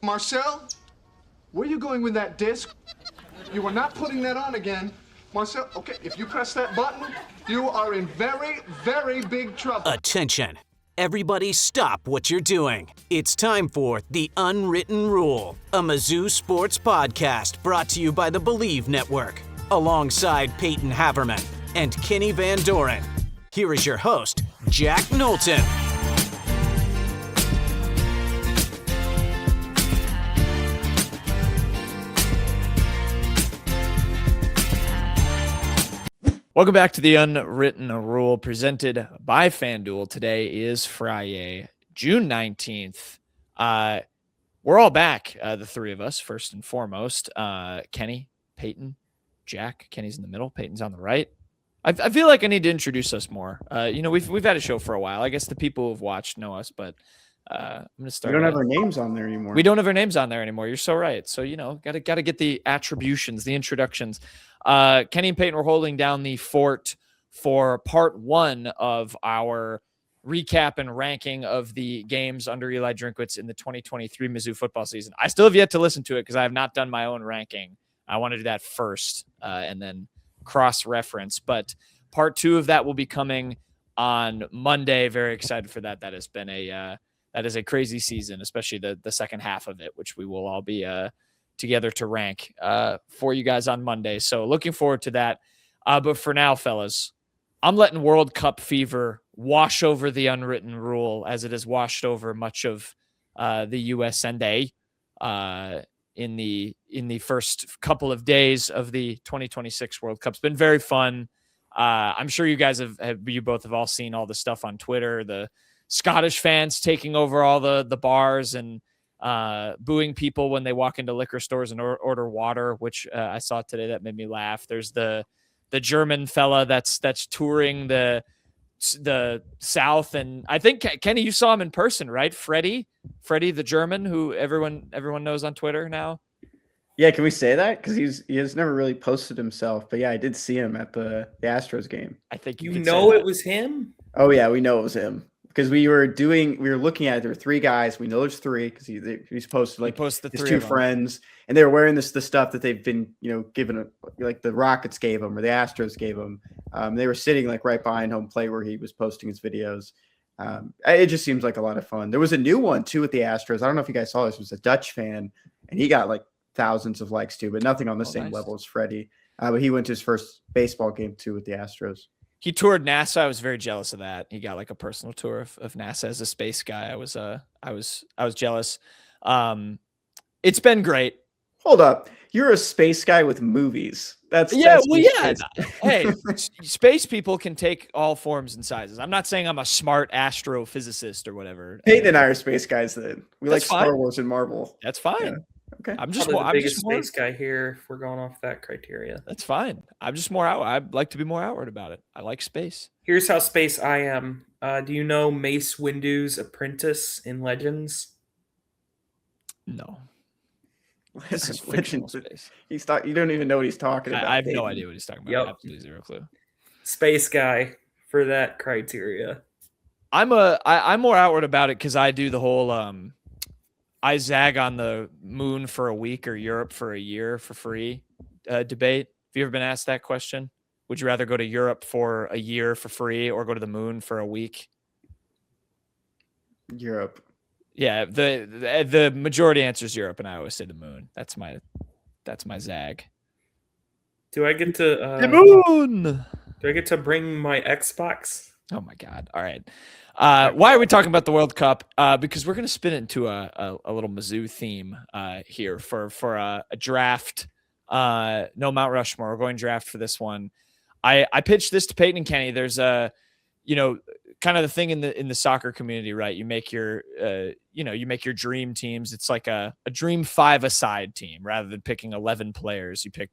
Marcel, where are you going with that disc? You are not putting that on again. Marcel, okay, if you press that button, you are in very, very big trouble. Attention. Everybody stop what you're doing. It's time for The Unwritten Rule, a Mizzou sports podcast brought to you by the Believe Network, alongside Payton Haverman and Kenny Van Doren. Here is your host, Jack Knowlton. Welcome back to The Unwritten Rule, presented by FanDuel. Today is Friday, June 19th. We're all back, the three of us, first and foremost. Kenny, Payton, Jack. Kenny's in the middle, Payton's on the right. I feel like I need to introduce us more. We've had a show for a while. I guess the people who've watched know us, but I'm going to start. We don't have our names on there anymore. We don't have our names on there anymore. You're so right. So, got to get the attributions, the introductions. Kenny and Payton were holding down the fort for part one of our recap and ranking of the games under Eli Drinkwitz in the 2023 Mizzou football season. I still have yet to listen to it because I have not done my own ranking. I want to do that first and then cross-reference. But part two of that will be coming on Monday. Very excited for that. That has been that is a crazy season, especially the second half of it, which we will all be together to rank for you guys on Monday. So looking forward to that. But for now, fellas, I'm letting World Cup fever wash over The Unwritten Rule as it has washed over much of the USNA in the first couple of days of the 2026 World Cup. It's been very fun. I'm sure you guys you both have all seen all the stuff on Twitter, the Scottish fans taking over all the bars and booing people when they walk into liquor stores and order water, which I saw today. That made me laugh. There's the German fella that's touring the South, and I think Kenny, you saw him in person, right? Freddie the German, who everyone knows on Twitter now. Yeah, can we say that? Because he has never really posted himself, but yeah, I did see him at the Astros game. I think you know it was him. Oh yeah, we know it was him. Because we were looking at it, there were three guys. We know there's three because he's posted his two friends, and they were wearing the stuff that they've been given, like the Rockets gave them or the Astros gave them. They were sitting like right behind home plate where he was posting his videos. It just seems like a lot of fun. There was a new one too with the Astros. I don't know if you guys saw this. It was a Dutch fan, and he got like thousands of likes too, but nothing on the same level as Freddie. But he went to his first baseball game too with the Astros. He toured NASA. I was very jealous of that. He got like a personal tour of NASA as a space guy. I was jealous. It's been great. Hold up. You're a space guy with movies. That's Hey, space people can take all forms and sizes. I'm not saying I'm a smart astrophysicist or whatever. Peyton and I are space guys then. We like fine. Star Wars and Marvel. That's fine. Yeah. Okay. I'm the biggest space guy here if we're going off that criteria. That's fine. I'm just more out. I'd like to be more outward about it. I like space. Here's how space I am. Do you know Mace Windu's apprentice in Legends? No. This is fictional space. You don't even know what he's talking about. I have no idea what he's talking about. Yep. Absolutely zero clue. Space guy for that criteria. I'm more outward about it because I do the whole I zag on the moon for a week or Europe for a year for free debate. Have you ever been asked that question? Would you rather go to Europe for a year for free or go to the moon for a week? Europe. Yeah, the majority answer is Europe, and I always say the moon. That's my zag. Do I get to the moon? Do I get to bring my Xbox? Oh my God! All right. Why are we talking about the World Cup? Because we're going to spin it into a little Mizzou theme here for a draft. No Mount Rushmore. We're going draft for this one. I pitched this to Payton and Kenny. There's kind of the thing in the soccer community, right? You make your you make your dream teams. It's like a dream 5-a-side team rather than picking 11 players. You pick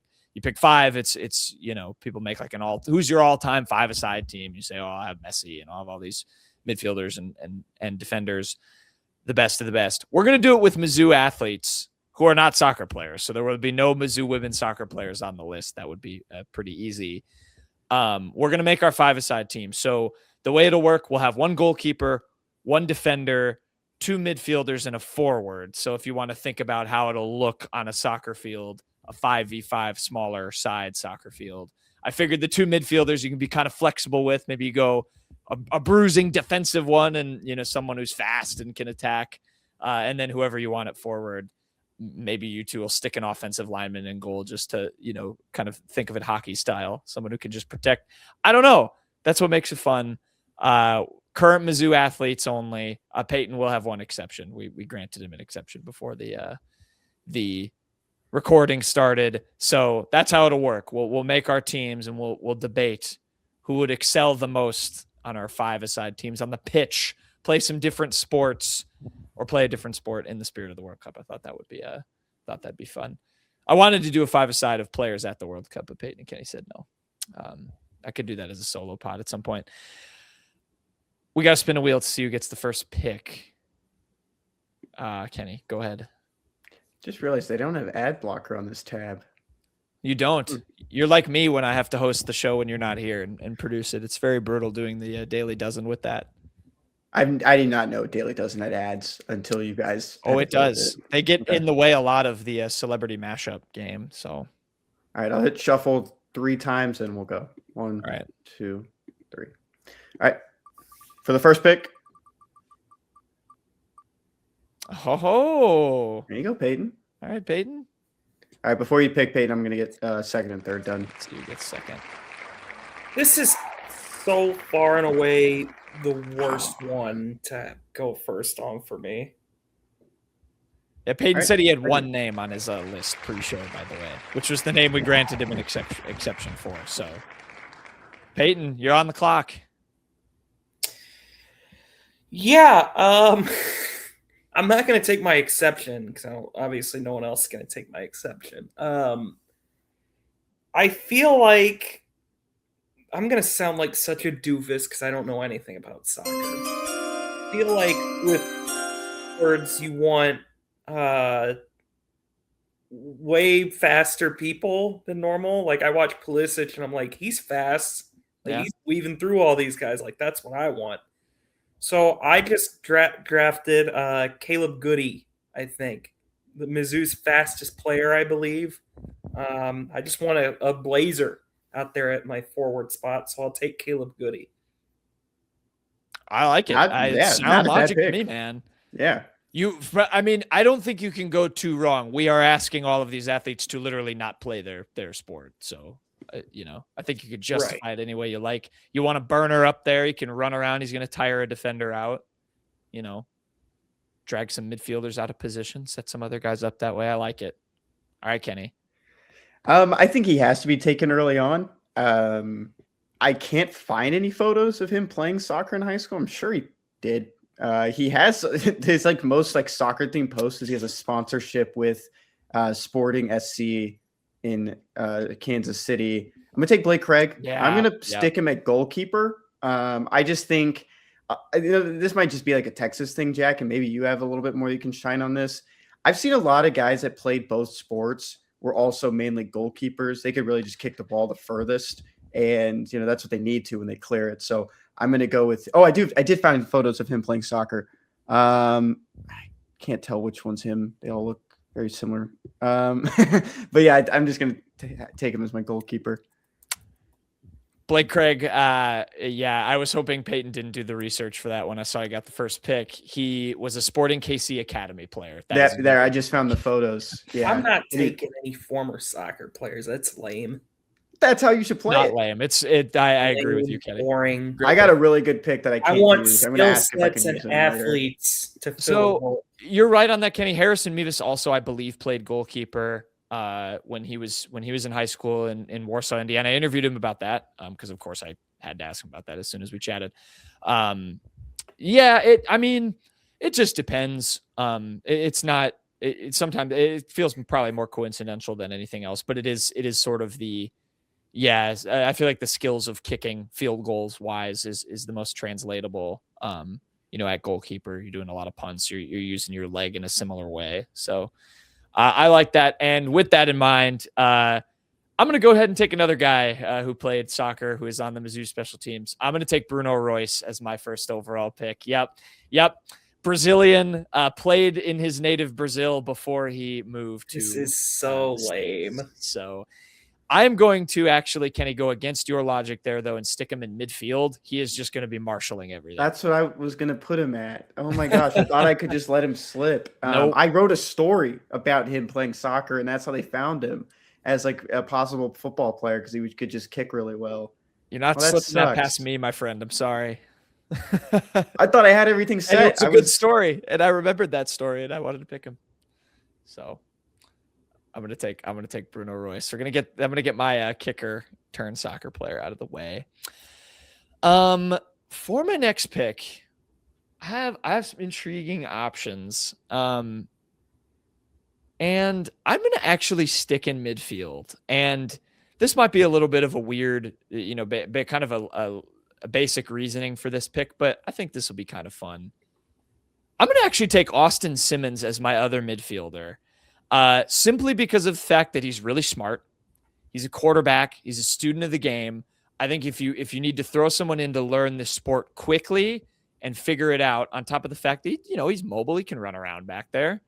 5. It's people make like who's your all-time 5-a-side team. You say, oh, I'll have Messi and I'll have all these midfielders and defenders, the best of the best. We're going to do it with Mizzou athletes who are not soccer players. So there will be no Mizzou women's soccer players on the list. That would be pretty easy. We're going to make our 5-a-side team. So the way it'll work, we'll have one goalkeeper, one defender, 2 midfielders and a forward. So if you want to think about how it'll look on a soccer field, a 5v5 smaller side soccer field, I figured the 2 midfielders you can be kind of flexible with. Maybe you go a bruising defensive one and, someone who's fast and can attack. And then whoever you want at forward, maybe you two will stick an offensive lineman in goal just to, kind of think of it hockey style. Someone who can just protect. I don't know. That's what makes it fun. Current Mizzou athletes only. Payton will have one exception. We granted him an exception before the recording started. So that's how it'll work. We'll make our teams and we'll debate who would excel the most on our 5-a-side teams on the pitch, play some different sports or play a different sport in the spirit of the World Cup. I thought that'd be fun. I wanted to do a 5-a-side of players at the World Cup, but Payton and Kenny said no. I could do that as a solo pod at some point. We got to spin a wheel to see who gets the first pick. Kenny, go ahead. Just realized they don't have ad blocker on this tab. You don't. You're like me when I have to host the show when you're not here and produce it. It's very brutal doing the Daily Dozen with that. I did not know Daily Dozen had ads until you guys. Oh, it does. They get in the way a lot of the celebrity mashup game. So, all right, I'll hit shuffle 3 times and we'll go 1, all right. 2, 3. All right, for the first pick. Oh, there you go, Payton. All right, Payton. All right, before you pick Payton, I'm going to get second and third done. So you get second. This is so far and away the worst one to go first on for me. Yeah, Payton said he had one name on his list pre-show, by the way, which was the name we granted him an exception for. So, Payton, you're on the clock. Yeah, I'm not going to take my exception because obviously no one else is going to take my exception. I feel like I'm going to sound like such a doofus because I don't know anything about soccer. I feel like with words you want way faster people than normal. Like I watch Pulisic and I'm like, he's fast. Like he's weaving through all these guys. Like that's what I want. So I just drafted Caleb Goody, I think. The Mizzou's fastest player, I believe. I just want a blazer out there at my forward spot, so I'll take Caleb Goody. I like it. Sound logic to me, man. Yeah. I don't think you can go too wrong. We are asking all of these athletes to literally not play their sport. So, I think you could justify it any way you like. You want a burner up there. He can run around. He's going to tire a defender out, drag some midfielders out of position, set some other guys up that way. I like it. All right, Kenny. I think he has to be taken early on. I can't find any photos of him playing soccer in high school. I'm sure he did. He has his most soccer themed posts is he has a sponsorship with Sporting SC in Kansas City. I'm gonna take Blake Craig. Yeah, I'm gonna stick him at goalkeeper. I just think this might just be like a Texas thing, Jack, and maybe you have a little bit more you can shine on this. I've seen a lot of guys that played both sports were also mainly goalkeepers. They could really just kick the ball the furthest, and that's what they need to when they clear it. So I'm gonna go with. I did find photos of him playing soccer. I can't tell which one's him. They all look very similar. But yeah, I'm just gonna take him as my goalkeeper. Blake Craig, I was hoping Payton didn't do the research for that when I saw he got the first pick. He was a Sporting KC Academy player. I just found the photos. Yeah, I'm not taking any former soccer players. That's lame. That's how you should play. Not lame. I agree with you, Kenny. Boring. I got a really good pick that I can't use. I'm skill sets and athletes to fill. So you're right on that, Kenny. Harrison Mevis also, I believe, played goalkeeper when he was in high school in Warsaw, Indiana. I interviewed him about that because of course I had to ask him about that as soon as we chatted. It just depends. Sometimes it feels probably more coincidental than anything else, but it is sort of I feel like the skills of kicking field goals wise is the most translatable. At goalkeeper, you're doing a lot of punts. You're using your leg in a similar way. So I like that. And with that in mind, I'm going to go ahead and take another guy who played soccer, who is on the Mizzou special teams. I'm going to take Bruno Royce as my first overall pick. Yep. Brazilian, played in his native Brazil before he moved to. This is so lame. So I'm going to actually, Kenny, go against your logic there, though, and stick him in midfield. He is just going to be marshaling everything. That's what I was going to put him at. Oh, my gosh. I thought I could just let him slip. Nope. I wrote a story about him playing soccer, and that's how they found him as like a possible football player because he could just kick really well. You're not slipping that past me, my friend. I'm sorry. I thought I had everything set. And it's a good story, and I remembered that story, and I wanted to pick him. So I'm gonna take Bruno Royce. I'm gonna get my kicker turned soccer player out of the way. For my next pick, I have some intriguing options. And I'm gonna actually stick in midfield, and this might be a little bit of a weird, kind of a basic reasoning for this pick, but I think this will be kind of fun. I'm going to actually take Austin Simmons as my other midfielder, simply because of the fact that he's really smart. He's a quarterback. He's a student of the game. I think if you need to throw someone in to learn this sport quickly and figure it out, on top of the fact that he's mobile, he can run around back there.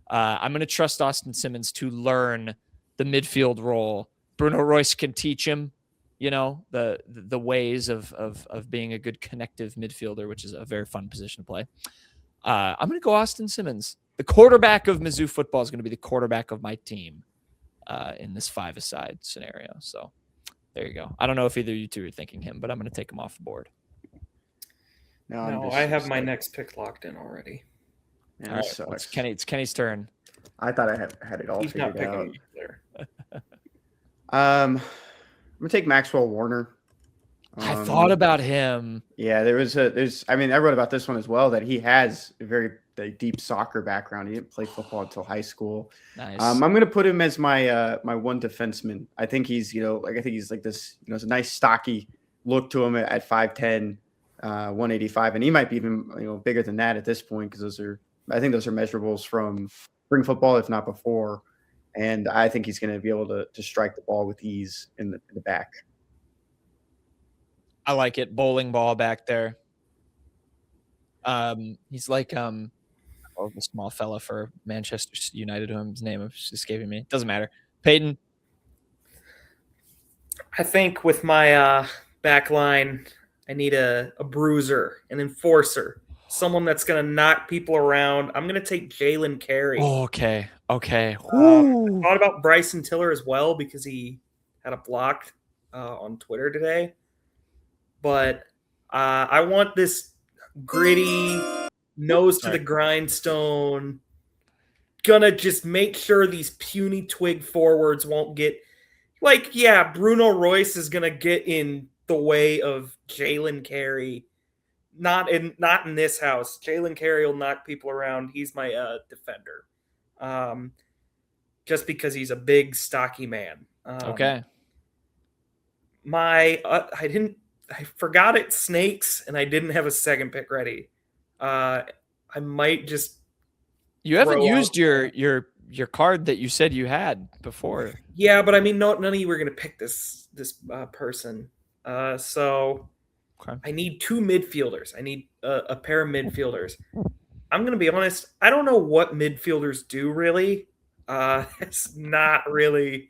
I'm going to trust Austin Simmons to learn the midfield role. Bruno Royce can teach him, the ways of being a good connective midfielder, which is a very fun position to play. I'm going to go Austin Simmons. The quarterback of Mizzou football is going to be the quarterback of my team in this 5-a-side scenario. So there you go. I don't know if either of you two are thinking him, but I'm going to take him off the board. No, I have my next pick locked in already. Yeah, all right, well, it's Kenny's turn. I thought I had it all He's figured not picking out. either. I'm gonna take Maxwell Warner. I thought about him. Yeah, I wrote about this one as well, that he has a very deep soccer background. He didn't play football until high school. Nice. I'm gonna put him as my my one defenseman. I think he's like this. It's a nice stocky look to him at 5'10", 185, and he might be even bigger than that at this point because I think those are measurables from spring football, if not before. And I think he's going to be able to strike the ball with ease in the back. I like it. Bowling ball back there. He's like the small fella for Manchester United, whose name is escaping me. Doesn't matter. Payton. I think with my back line, I need a bruiser, an enforcer, someone that's going to knock people around. I'm going to take Jalen Carey. Oh, okay. I thought about Bryson Tiller as well because he had a block on Twitter today. But I want this gritty, nose to the grindstone, gonna just make sure these puny twig forwards won't get Bruno Royce is gonna get in the way of Jalen Carey. Not in this house. Jalen Carey will knock people around. He's my defender. Just because he's a big, stocky man. Okay. I forgot it's snakes, and I didn't have a second pick ready. I might just. You haven't used your card that you said you had before. Yeah, but I mean, none of you were going to pick this person. So okay. I need two midfielders. I need a pair of midfielders. I'm going to be honest. I don't know what midfielders do really. It's not really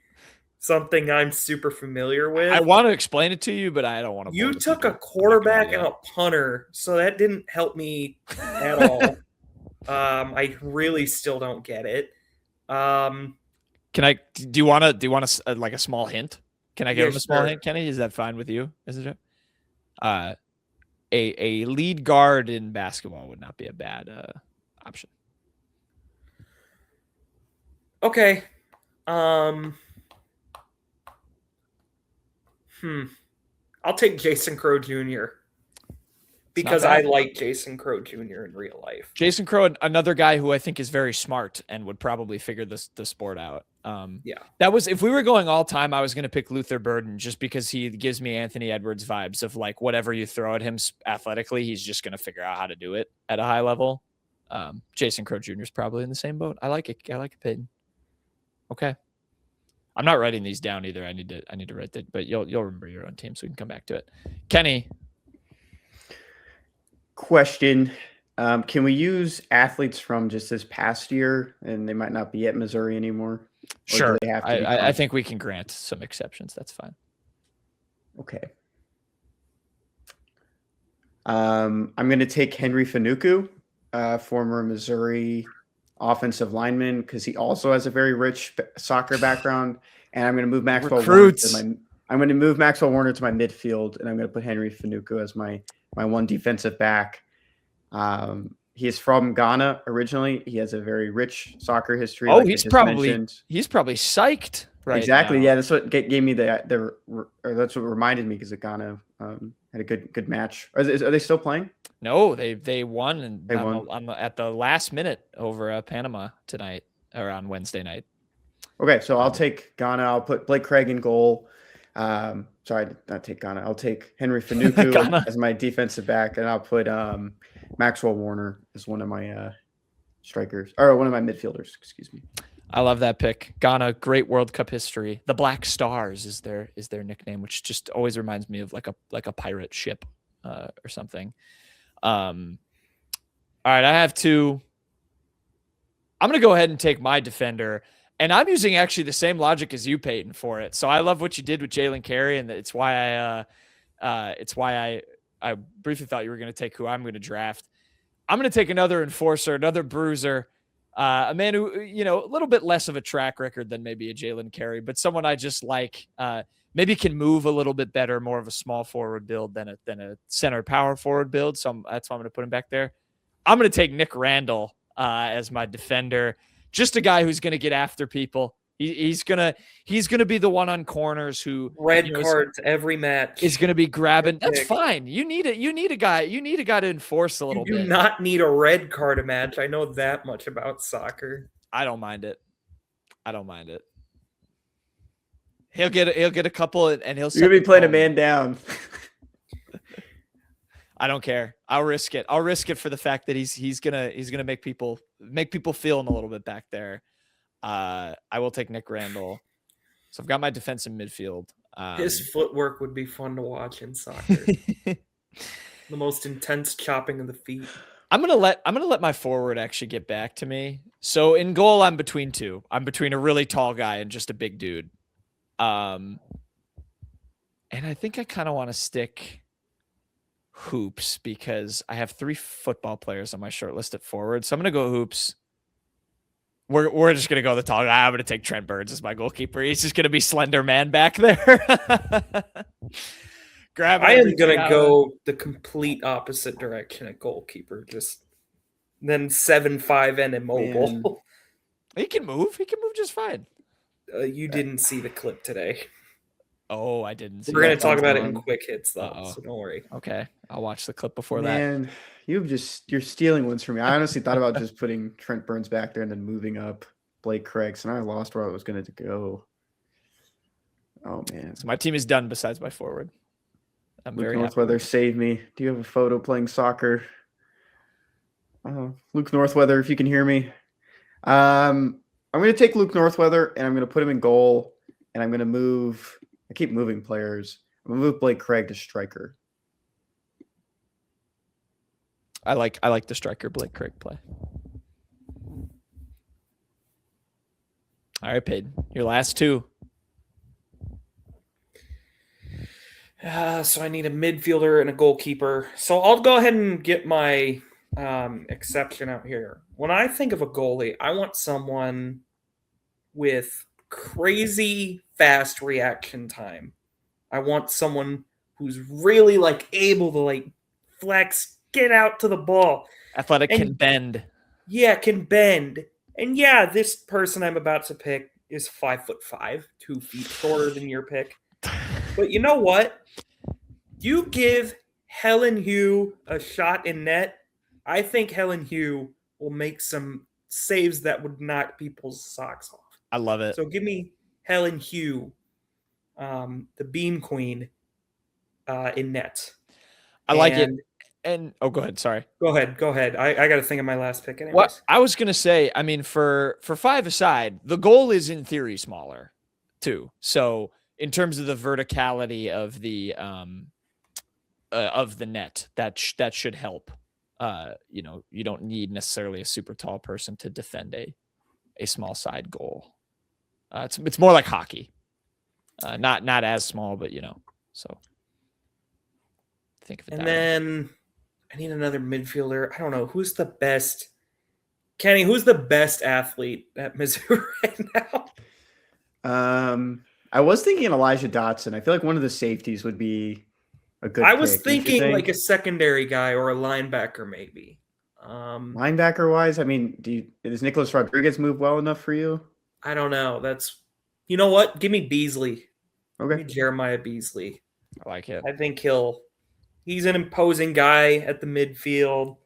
something I'm super familiar with. I want to explain it to you, but I don't want to. You took a quarterback and a punter, so that didn't help me at all. I really still don't get it. Do you want to like a small hint? Can I give him a small hint, Kenny? Is that fine with you? Is it? A lead guard in basketball would not be a bad option. Okay. I'll take Jason Crowe Jr. because I like Jason Crowe Jr. in real life. Jason Crowe, another guy who I think is very smart and would probably figure the sport out. Yeah. That was, if we were going all time, I was going to pick Luther Burden just because he gives me Anthony Edwards vibes of like whatever you throw at him athletically, he's just going to figure out how to do it at a high level. Jason Crowe Jr. is probably in the same boat. I like it. I like it, Payton. Okay. I'm not writing these down either. I need to write that, but you'll remember your own team so we can come back to it. Kenny. Question. Can we use athletes from just this past year, and they might not be at Missouri anymore? Sure. I think we can grant some exceptions. That's fine. Okay. I'm going to take Henry Fanuku, former Missouri offensive lineman, because he also has a very rich soccer background. And I'm going to move Maxwell Warner to my midfield, and I'm going to put Henry Fanuku as my one defensive back. He is from Ghana originally. He has a very rich soccer history. Oh, he's probably psyched right exactly. now. Yeah, that's what gave me or that's what reminded me, because Ghana had a good match. Are they still playing? No, they won at the last minute over Panama tonight, or on Wednesday night. Okay, so I'll take Ghana. I'll put Blake Craig in goal. Sorry, not take Ghana. I'll take Henry Fanuku as my defensive back, and I'll put Maxwell Warner as one of my strikers, or one of my midfielders. Excuse me. I love that pick. Ghana, great World Cup history. The Black Stars is their nickname, which just always reminds me of like a pirate ship or something. All right, I have two. I'm going to go ahead and take my defender, and I'm using actually the same logic as you, Payton, for it. So I love what you did with Jalen Carey, and it's why I briefly thought you were going to take who I'm going to draft. I'm going to take another enforcer, another bruiser, a man who, a little bit less of a track record than maybe a Jalen Carey, but someone I just like, maybe can move a little bit better, more of a small forward build than a center power forward build. So that's why I'm going to put him back there. I'm going to take Nick Randall as my defender, just a guy who's going to get after people. He's gonna be the one on corners who cards every match is gonna be grabbing. That's fine. You need a guy to enforce a little bit. You do not need a red card a match. I know that much about soccer. I don't mind it. He'll get a couple, and he'll. You're gonna be playing a man down. I don't care. I'll risk it. I'll risk it for the fact that he's gonna make people feeling a little bit back there. I will take Nick Randall. So I've got my defensive midfield. His footwork would be fun to watch in soccer. The most intense chopping of the feet. I'm gonna let my forward actually get back to me. So in goal, I'm between two. I'm between a really tall guy and just a big dude. And I think I kind of want to stick Hoops, because I have 3 football players on my short list at forward. So I'm gonna go Hoops. We're just gonna go the tall guy. I'm gonna take Trent Burns as my goalkeeper. He's just gonna be slender man back there. I am gonna go the complete opposite direction at goalkeeper. Just then 7'5" and immobile. Man. He can move. He can move just fine. You didn't see the clip today. Oh, I didn't. We're going to talk about it in quick hits, though, so don't worry. Okay, I'll watch the clip before that. Man, you're stealing ones from me. I honestly thought about just putting Trent Burns back there and then moving up Blake Craig, and I lost where I was going to go. Oh, man. So my team is done besides my forward. I'm Luke very Northweather, save me. Do you have a photo playing soccer? Luke Northweather, if you can hear me. I'm going to take Luke Northweather, and I'm going to put him in goal, and I'm going to move – I keep moving players. I'm going to move Blake Craig to striker. I like the striker Blake Craig play. All right, Payton, your last 2. So I need a midfielder and a goalkeeper. So I'll go ahead and get my exception out here. When I think of a goalie, I want someone with crazy fast reaction time. I want someone who's really able to flex, get out to the ball. Athletic, can bend. Yeah, can bend. And yeah, this person I'm about to pick is 5'5", 2 feet shorter than your pick. But you know what? You give Helen Hugh a shot in net, I think Helen Hugh will make some saves that would knock people's socks off. I love it. So give me Helen Hugh, the Beam Queen, in net. I like it. And go ahead. Sorry. Go ahead. I got to think of my last pick anyways. What I was gonna say, I mean, for 5-a-side, the goal is in theory smaller, too. So in terms of the verticality of the net, that should help you don't need necessarily a super tall person to defend a small side goal. It's more like hockey. Not as small, but so think of it. And then I need another midfielder. I don't know who's the best. Kenny, who's the best athlete at Mizzou right now? I was thinking Elijah Dotson. I feel like one of the safeties would be a good. I was thinking like a secondary guy or a linebacker, maybe. Linebacker wise, I mean, does Nicholas Rodriguez move well enough for you? I don't know. You know what? Give me Beasley. Okay. Give me Jeremiah Beasley. I like it. I think he's an imposing guy at the midfield.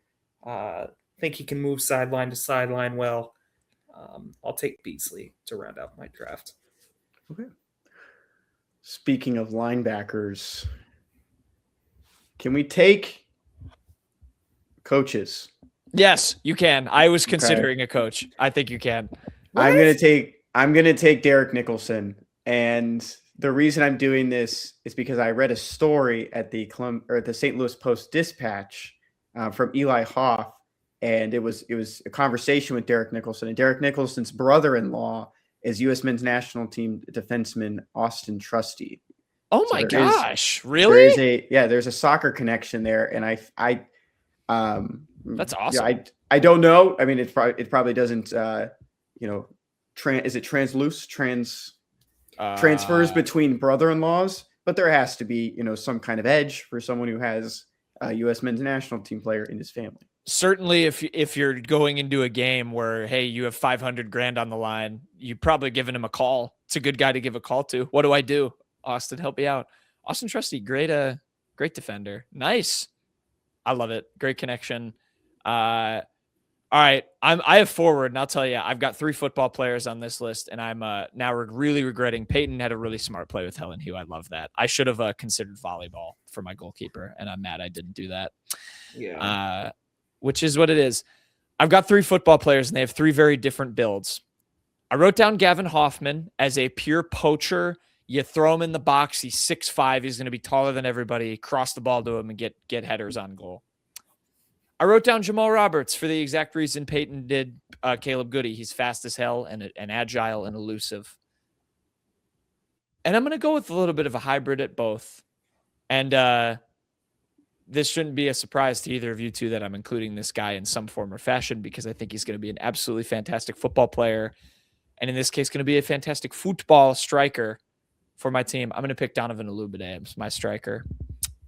I think he can move sideline to sideline well. I'll take Beasley to round out my draft. Okay. Speaking of linebackers, can we take coaches? Yes, you can. I was considering a coach. I think you can. What? I'm gonna take Derek Nicholson, and the reason I'm doing this is because I read a story at the St. Louis Post-Dispatch from Eli Hoff, and it was a conversation with Derek Nicholson, and Derek Nicholson's brother-in-law is U.S. men's national team defenseman Austin Trusty. Oh my gosh! Really? There's a soccer connection there, and that's awesome. Yeah, I don't know. I mean, it probably doesn't. Is it transfers between brother-in-laws? But there has to be some kind of edge for someone who has a U.S. men's national team player in his family. Certainly, if you're going into a game where, hey, you have $500,000 on the line, you're probably giving him a call. It's a good guy to give a call to. What do I do? Austin, help me out. Austin Trusty, great defender. Nice. I love it. Great connection. All right. I have forward, and I'll tell you, I've got 3 football players on this list, and I'm now really regretting. Payton had a really smart play with Helen Hugh. I love that. I should have considered volleyball for my goalkeeper, and I'm mad I didn't do that. Yeah. Which is what it is. I've got 3 football players, and they have 3 very different builds. I wrote down Gavin Hoffman as a pure poacher. You throw him in the box. He's 6'5". He's going to be taller than everybody. Cross the ball to him and get headers on goal. I wrote down Jamal Roberts for the exact reason Payton did Caleb Goody. He's fast as hell and agile and elusive. And I'm going to go with a little bit of a hybrid at both. And this shouldn't be a surprise to either of you two that I'm including this guy in some form or fashion, because I think he's going to be an absolutely fantastic football player. And in this case, going to be a fantastic football striker for my team. I'm going to pick Donovan Olubade, my striker.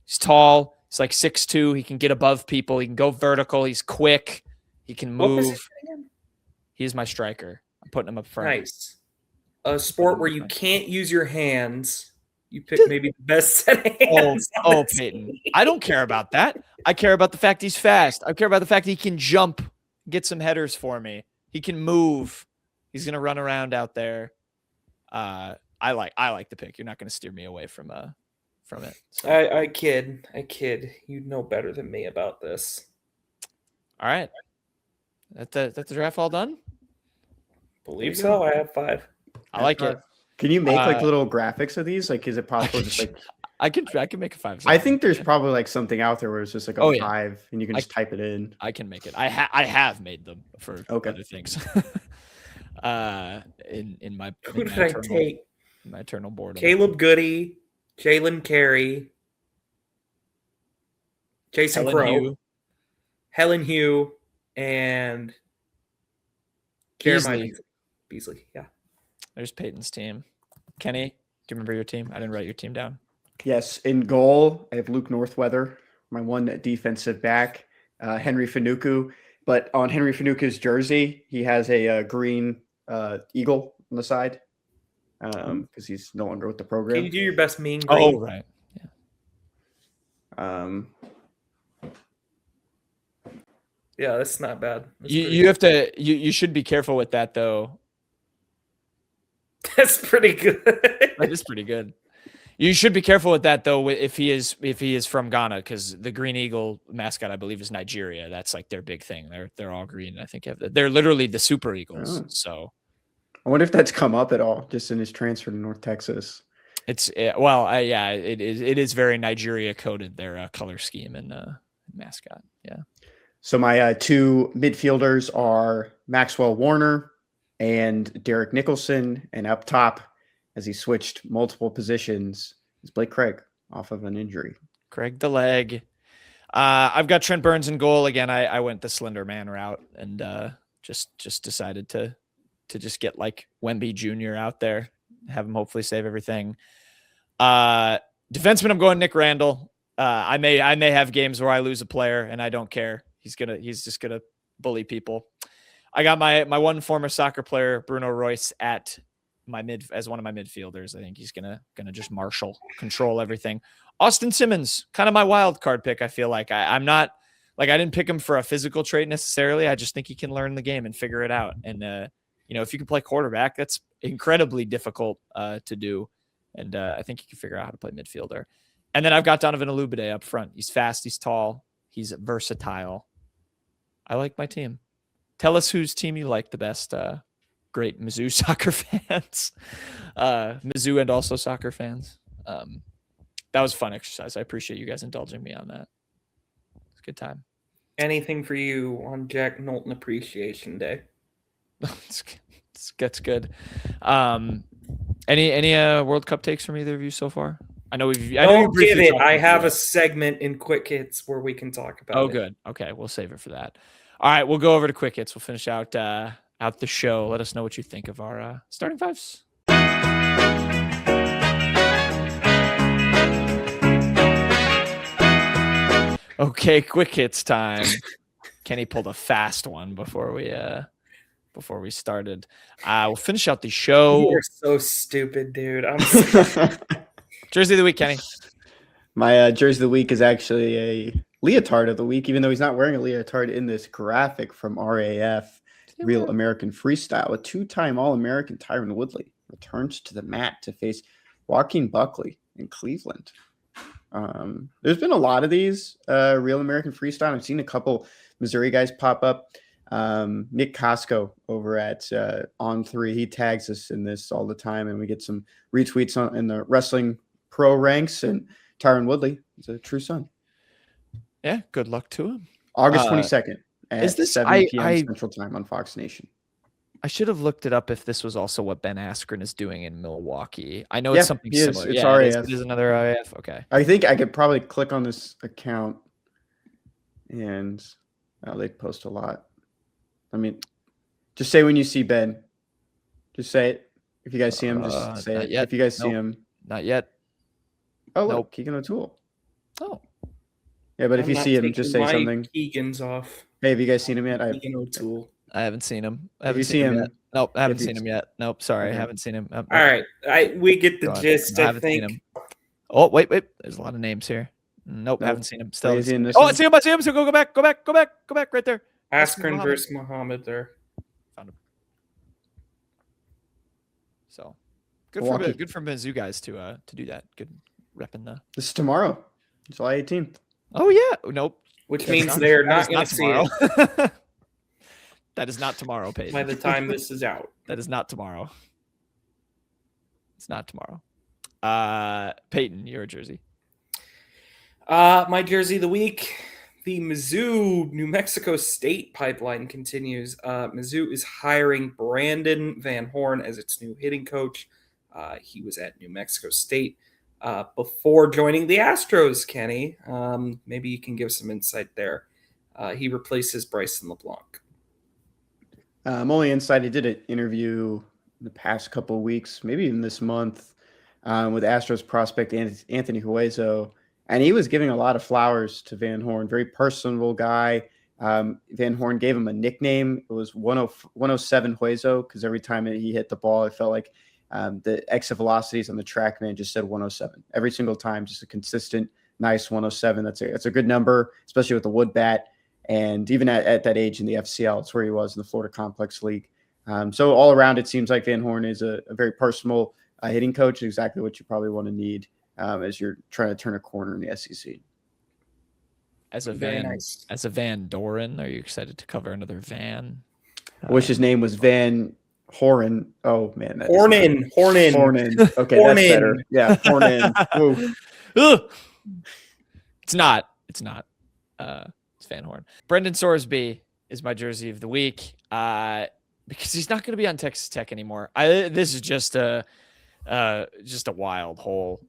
He's tall. He's like 6'2". He can get above people. He can go vertical. He's quick. He can move. He's my striker. I'm putting him up front. Nice. A sport where you can't use your hands. You pick maybe the best set of hands. Oh, Payton. I don't care about that. I care about the fact he's fast. I care about the fact he can jump, get some headers for me. He can move. He's going to run around out there. I like the pick. You're not going to steer me away from it. So. I kid. You know better than me about this. All right. That the draft all done? Believe so. I have 5. I like it. Can you make like little graphics of these? Like, is it possible just like I can make a 5. I think there's probably like something out there where it's just like a 5 and you can just type it in. I can make it. I have made them for other things. in my Who did I take? My eternal boredom. Caleb Goody, Jalen Carey, Jason Crowe, Helen Hugh, and Jeremiah Beasley. Yeah. There's Payton's team. Kenny, do you remember your team? I didn't write your team down. Yes. In goal, I have Luke Northweather, my one defensive back, Henry Fanuku. But on Henry Fanuku's jersey, he has a green eagle on the side because he's no longer with the program. Can you do your best mean green? Oh, right. Yeah. Yeah, that's not bad. You have to. You should be careful with that, though. That's pretty good. That is pretty good. You should be careful with that, though, if he is from Ghana, because the Green Eagle mascot, I believe, is Nigeria. That's like their big thing. They're all green. I think they're literally the Super Eagles. Oh. So I wonder if that's come up at all, just in his transfer to North Texas. It is very Nigeria coded, their color scheme and mascot. Yeah. So my two midfielders are Maxwell Warner and Derek Nicholson, and up top, as he switched multiple positions, is Blake Craig off of an injury. Craig the leg. I've got Trent Burns in goal again. I went the slender man route and just decided to just get like Wemby Jr. out there, have him hopefully save everything. Defenseman, I'm going Nick Randall. I may have games where I lose a player and I don't care. He's just gonna bully people. I got my one former soccer player, Bruno Royce, at as one of my midfielders. I think he's gonna just control everything. Austin Simmons, kind of my wild card pick. I feel like I'm not I didn't pick him for a physical trait necessarily. I just think he can learn the game and figure it out. And if you can play quarterback, that's incredibly difficult to do. And I think he can figure out how to play midfielder. And then I've got Donovan Olubade up front. He's fast. He's tall. He's versatile. I like my team. Tell us whose team you like the best. Great Mizzou soccer fans. Mizzou and also soccer fans. That was a fun exercise. I appreciate you guys indulging me on that. It's a good time. Anything for you on Jack Knowlton Appreciation Day? That's good. Any World Cup takes from either of you so far? I know we've. Don't give it. I have a segment in Quick Hits where we can talk about it. Oh, good. Okay, we'll save it for that. All right, we'll go over to Quick Hits. We'll finish out the show. Let us know what you think of our starting fives. Okay, Quick Hits time. Kenny pulled a fast one before we started. We'll finish out the show. You're so stupid, dude. Jersey of the week, Kenny. My jersey of the week is actually a leotard of the week, even though he's not wearing a leotard in this graphic from RAF, Real American Freestyle. A two-time All-American Tyron Woodley returns to the mat to face Joaquin Buckley in Cleveland. There's been a lot of these Real American Freestyle. I've seen a couple Missouri guys pop up. Nick Costco over at On3, he tags us in this all the time, and we get some retweets in the wrestling pro ranks. And Tyron Woodley is a true son. Yeah, good luck to him. August 22nd at 7 p.m. Central Time on Fox Nation. I should have looked it up if this was also what Ben Askren is doing in Milwaukee. I know it's something similar. It's RAF. It is another RAF. Okay. I think I could probably click on this account and they post a lot. I mean, just say when you see Ben. Just say it. If you guys see him, just say it. Yet. If you guys see him. Not yet. Oh, look, Keegan O'Toole. Oh. Yeah, but if you see him, just say something. Keegan's off. Hey, have you guys seen him yet? Keegan O'Toole. I haven't seen him. Have you seen him yet? Nope, I haven't seen him yet. Nope, sorry, I haven't seen him. All right, we get the gist. No, I haven't think. Seen him. Oh, wait. There's a lot of names here. Nope, haven't seen him. Still. I see him. I see him. So go back right there. Askren versus Muhammad there. Found him. So good for Mizzou guys to do that. Good repping the. This is tomorrow, July 18th. Oh yeah, nope. Which means they're not going to see it. That is not tomorrow, Payton. By the time this is out. That is not tomorrow. It's not tomorrow. Payton, your jersey. My jersey of the week. The Mizzou New Mexico State pipeline continues. Mizzou is hiring Brandon Van Horn as its new hitting coach. He was at New Mexico State before joining the Astros, Kenny. Maybe you can give some insight there. He replaces Bryson LeBlanc. Only insight, I did an interview in the past couple of weeks, maybe even this month, with Astros prospect Anthony Hueso, and he was giving a lot of flowers to Van Horn. Very personable guy. Van Horn gave him a nickname. It was 107 Hueso, because every time he hit the ball, it felt like the exit velocities on the TrackMan just said 107. Every single time, just a consistent, nice 107. That's a good number, especially with the wood bat. And even at that age in the FCL, it's where he was in the Florida Complex League. So all around, it seems like Van Horn is a very personal hitting coach, exactly what you probably want to need as you're trying to turn a corner in the SEC. As a Van Doren, are you excited to cover another Van? I wish his name was Van Horen. Oh man, Hornin. Okay, Hornin. That's better. Yeah, Hornin. It's not. It's Van Horn. Brendan Sorsby is my jersey of the week because he's not going to be on Texas Tech anymore. This is just a wild whole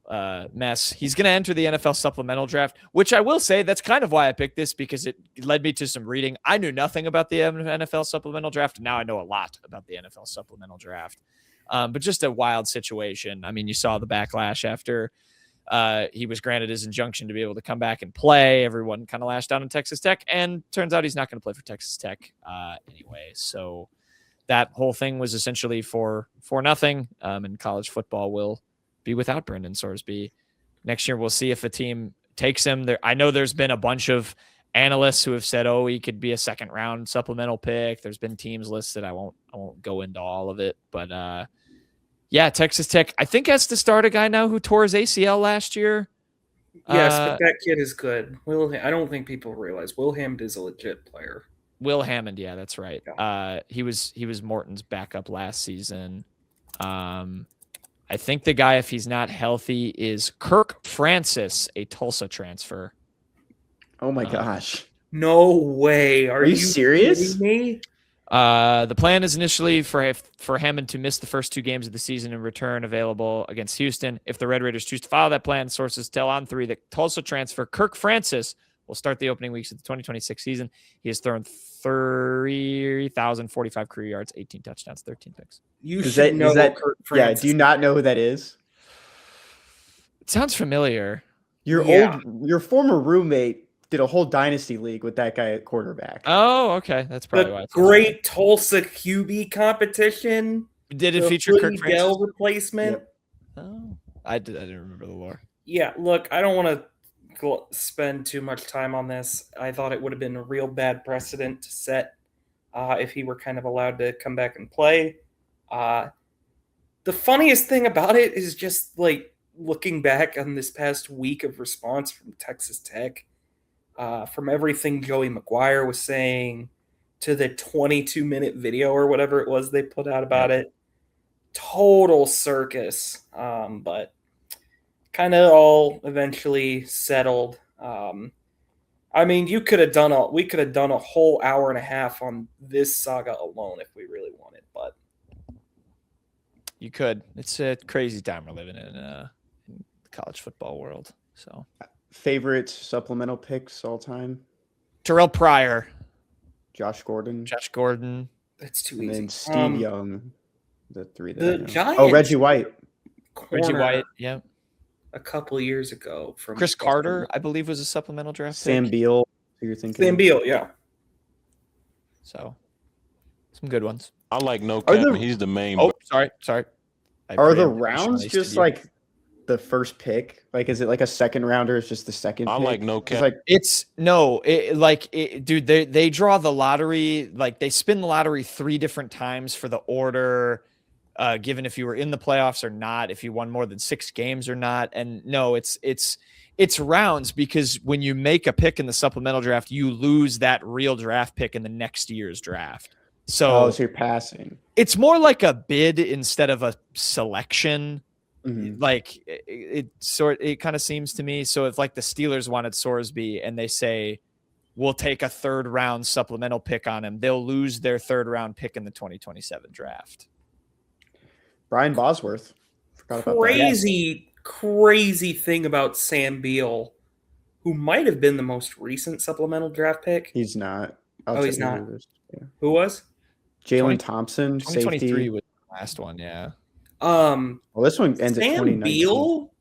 mess. He's going to enter the NFL supplemental draft, which I will say that's kind of why I picked this, because it led me to some reading. I knew nothing about the NFL supplemental draft, and now I know a lot about the NFL supplemental draft. But just a wild situation. I mean, you saw the backlash after he was granted his injunction to be able to come back and play. Everyone kind of lashed out on Texas Tech, and turns out he's not going to play for Texas Tech anyway. So that whole thing was essentially for nothing. And college football will be without Brendan Sorsby next year. We'll see if a team takes him there. I know there's been a bunch of analysts who have said, oh, he could be a second round supplemental pick. There's been teams listed. I won't go into all of it, but yeah, Texas Tech, I think, has to start a guy now who tore his ACL last year. Yes, but that kid is good. I don't think people realize Will Hammond is a legit player. Will Hammond, yeah, that's right. Yeah. He was Morton's backup last season. I think the guy, if he's not healthy, is Kirk Francis, a Tulsa transfer. Oh my gosh! No way! Are you serious? Me? The plan is initially for Hammond to miss the first 2 games of the season and return available against Houston. If the Red Raiders choose to follow that plan, sources tell On3 that Tulsa transfer Kirk Francis will start the opening weeks of the 2026 season. He has thrown 30,045 career yards, 18 touchdowns, 13 picks. You should know Kirk Francis. Yeah, do you not know who that is? It sounds familiar. Your former roommate did a whole dynasty league with that guy at quarterback. Oh, okay. That's probably why. Great Tulsa QB competition. Did it feature Kirk Francis replacement? Yep. Oh, I didn't remember the lore. Yeah, look, I don't want to spend too much time on this. I thought it would have been a real bad precedent to set if he were kind of allowed to come back and play. The funniest thing about it is just like looking back on this past week of response from Texas Tech. From everything Joey McGuire was saying to the 22-minute video or whatever it was they put out about it. Total circus. But kind of all eventually settled. I mean, we could have done a whole hour and a half on this saga alone if we really wanted, but you could. It's a crazy time we're living in the college football world. So favorite supplemental picks all time? Terrell Pryor, Josh Gordon. That's too and easy. And then Steve Young, the 3 that the I know. Giants. Oh, Reggie White. Yeah. A couple of years ago from Chris Carter, I believe, was a supplemental draft Sam pick. Beal, who you're thinking? Sam Beal, yeah. So some good ones. I like no cap. He's the main. Oh, sorry. Are the rounds just like the first pick? Like, is it like a second rounder? It's just the second. I pick? like no cap. Dude, they draw the lottery. Like, they spin the lottery 3 different times for the order, given if you were in the playoffs or not, if you won more than 6 games or not. And no, it's rounds, because when you make a pick in the supplemental draft, you lose that real draft pick in the next year's draft. So you're passing. It's more like a bid instead of a selection. Mm-hmm. Like it kind of seems to me. So if like the Steelers wanted Sorsby and they say, we'll take a 3rd round supplemental pick on him, they'll lose their 3rd round pick in the 2027 draft. Brian Bosworth. Crazy thing about Sam Beal, who might have been the most recent supplemental draft pick. He's not. He's not. Yeah. Who was? Jalen Thompson, 2023 safety. was the last one, yeah. Well, this one ends at 2019. Sam Beal,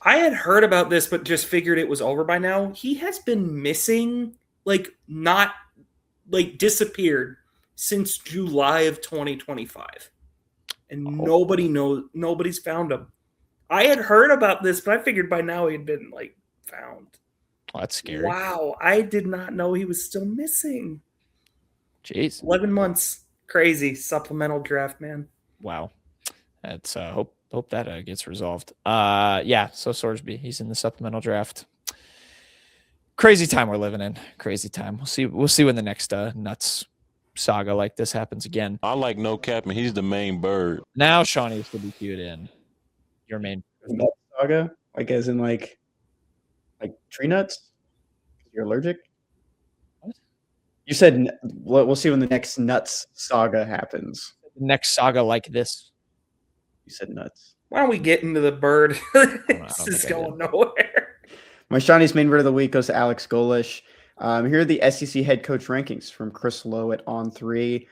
I had heard about this, but just figured it was over by now. He has been missing, disappeared since July of 2025. And nobody's found him. I had heard about this, but I figured by now he had been found. Oh, that's scary. Wow, I did not know he was still missing. Jeez. 11 months. Crazy. Supplemental draft, man. Wow. That's hope that gets resolved. Yeah, so Sorsby, he's in the supplemental draft. Crazy time we're living in. Crazy time. We'll see when the next nuts saga like this happens again. I like no cap, and he's the main bird. Now Shawnee's to be queued in. Your main saga? Like as in like tree nuts? You're allergic? You said we'll see when the next nuts saga happens. The next saga like this. You said nuts. Why don't we get into the bird? This is going nowhere. My Shawnee's main bird of the week goes to Alex Golish. Here are the SEC head coach rankings from Chris Lowe at On 3.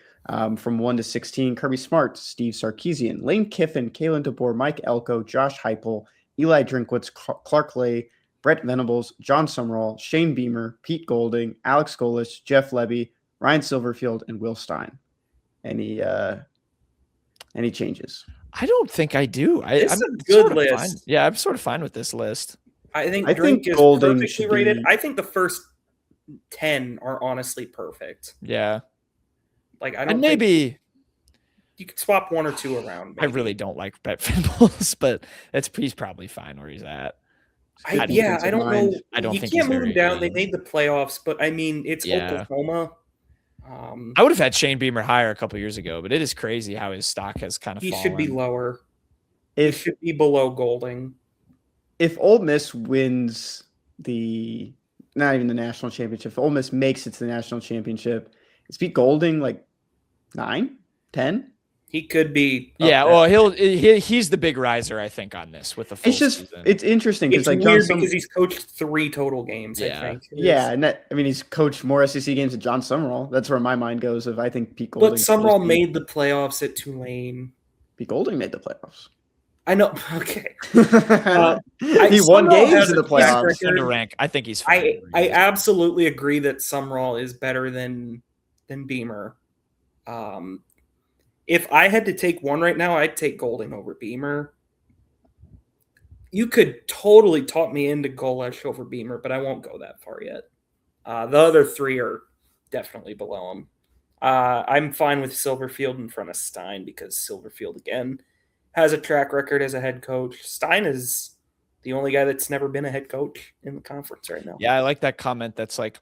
From 1 to 16, Kirby Smart, Steve Sarkisian, Lane Kiffin, Kalen DeBoer, Mike Elko, Josh Heupel, Eli Drinkwitz, Clark Lay, Brett Venables, John Summerall, Shane Beamer, Pete Golding, Alex Golish, Jeff Levy, Ryan Silverfield, and Will Stein. Any changes? I don't think I do. I'm a good list. Fine. Yeah, I'm sort of fine with this list. I think Drink is Golding perfectly rated. I think the first 10 are honestly perfect. Yeah. Like I don't. And maybe you could swap 1 or 2 around. Maybe. I really don't like Brett Venables, but he's probably fine where he's at. I don't know. I don't you think can't move him down. They made the playoffs, but I mean, it's Oklahoma. I would have had Shane Beamer higher a couple years ago, but it is crazy how his stock has kind of fallen. He should be lower. He should be below Golding. If Ole Miss wins not even the national championship, if Ole Miss makes it to the national championship, is Pete Golding like 9, 10? He could be. Yeah, well, he's the big riser, I think, on this with the full season. It's interesting because because he's coached 3 total games. Yeah. I think. Yeah, and he's coached more SEC games than John Summerall. That's where my mind goes. If I think Pete Golding, but Summerall made the playoffs at Tulane. Pete Golding made the playoffs. I know. Okay. He won games in the playoffs. I think he's fine. I absolutely agree that Summerall is better than Beamer. If I had to take one right now, I'd take Golding over Beamer. You could totally talk me into Golish over Beamer, but I won't go that far yet. The other 3 are definitely below him. I'm fine with Silverfield in front of Stein because Silverfield, again, has a track record as a head coach. Stein is the only guy that's never been a head coach in the conference right now. Yeah, I like that comment. That's like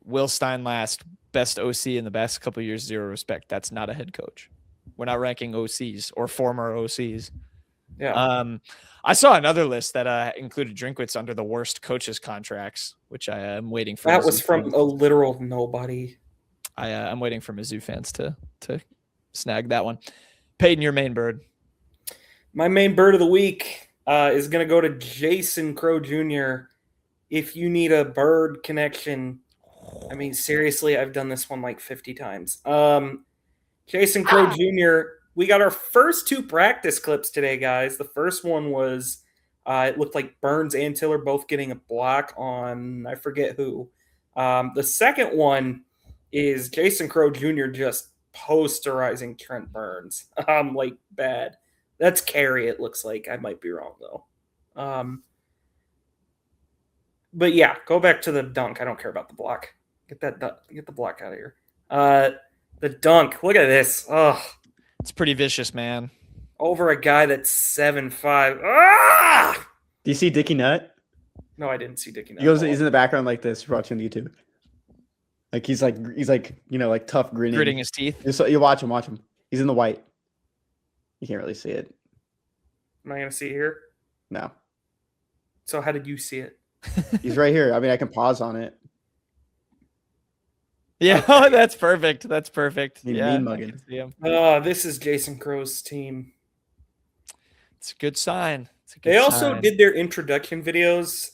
Will Stein last, best OC in the past couple of years, 0 respect. That's not a head coach. We're not ranking OCs or former OCs. Yeah. I saw another list that included Drinkwitz under the worst coaches contracts, which I am waiting for. That was from a literal nobody. I'm waiting for Mizzou fans to snag that one. Payton, your main bird. My main bird of the week is going to go to Jason Crowe Jr. If you need a bird connection, I mean, seriously, I've done this one like 50 times. Jason Crowe Jr., we got our first 2 practice clips today, guys. The first one was, it looked like Burns and Tiller both getting a block on, I forget who. The second one is Jason Crowe Jr. just posterizing Trent Burns. Like, bad. That's Carey, it looks like. I might be wrong, though. But, yeah, go back to the dunk. I don't care about the block. Get the block out of here. The dunk. Look at this. Oh, it's pretty vicious, man. Over a guy that's 7'5". Ah! Do you see Dickie Nutt? No, I didn't see Dickie Nutt. He's in the background like this, watching YouTube. Like he's like like tough gritting his teeth. So you watch him. He's in the white. You can't really see it. Am I gonna see it here? No. So how did you see it? He's right here. I mean, I can pause on it. Yeah, oh, that's perfect. That's perfect. He's mean mugging. This is Jason Crowe's team. It's a good sign. They also did their introduction videos.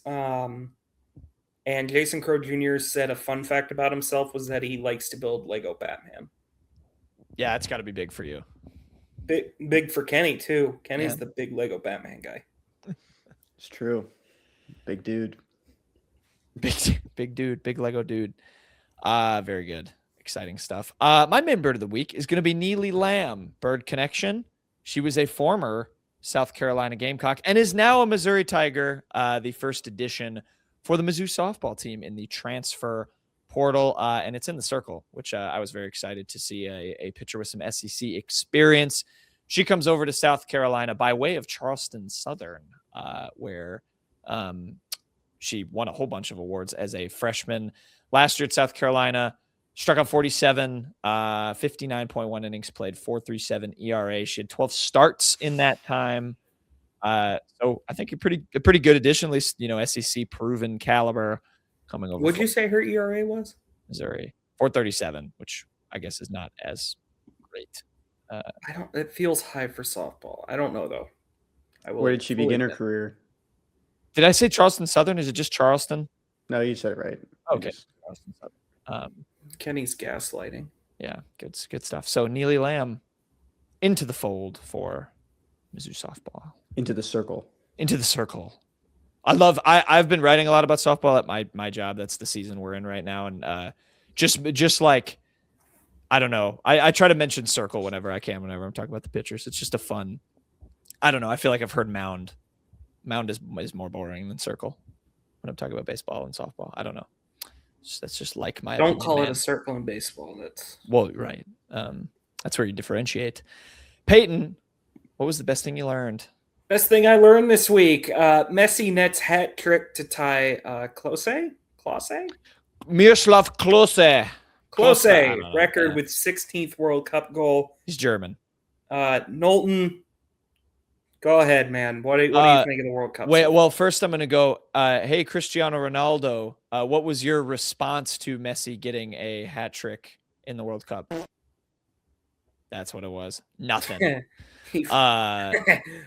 And Jason Crowe Jr. said a fun fact about himself was that he likes to build Lego Batman. Yeah, it's got to be big for you. Big for Kenny, too. Kenny's the big Lego Batman guy. It's true. Big dude. Big dude. Big Lego dude. Very good. Exciting stuff. My main bird of the week is going to be Neely Lamb, Bird Connection. She was a former South Carolina Gamecock and is now a Missouri Tiger, the first edition for the Mizzou softball team in the transfer portal. And it's in the circle, which I was very excited to see a pitcher with some SEC experience. She comes over to South Carolina by way of Charleston Southern, where she won a whole bunch of awards as a freshman. Last year at South Carolina, struck out 47, 59.1 innings played, 4.37 ERA. She had 12 starts in that time. So I think a pretty good addition, at least, SEC proven caliber coming over. What'd you say her ERA was? Missouri. 437, which I guess is not as great. It feels high for softball. I don't know though. Where did she begin her career? Did I say Charleston Southern? Is it just Charleston? No, you said it right. Okay. Charleston Southern. Kenny's gaslighting. Yeah, good stuff. So Neely Lamb into the fold for Mizzou softball. Into the circle. I've been writing a lot about softball at my job. That's the season we're in right now. And just like, I don't know. I try to mention circle whenever I can, whenever I'm talking about the pitchers. It's just a fun, I don't know. I feel like I've heard mound. Mound is more boring than circle when I'm talking about baseball and softball. I don't know. That's just like my Don't call it a circle in baseball. Right. That's where you differentiate. Payton, what was the best thing you learned? Best thing I learned this week: Messi nets hat trick to tie Klose. Miroslav Klose record with 16th World Cup goal. He's German. Knowlton, go ahead, man. What do you think of the World Cup? Well, first I'm going to go, hey, Cristiano Ronaldo, what was your response to Messi getting a hat trick in the World Cup? That's what it was. Nothing.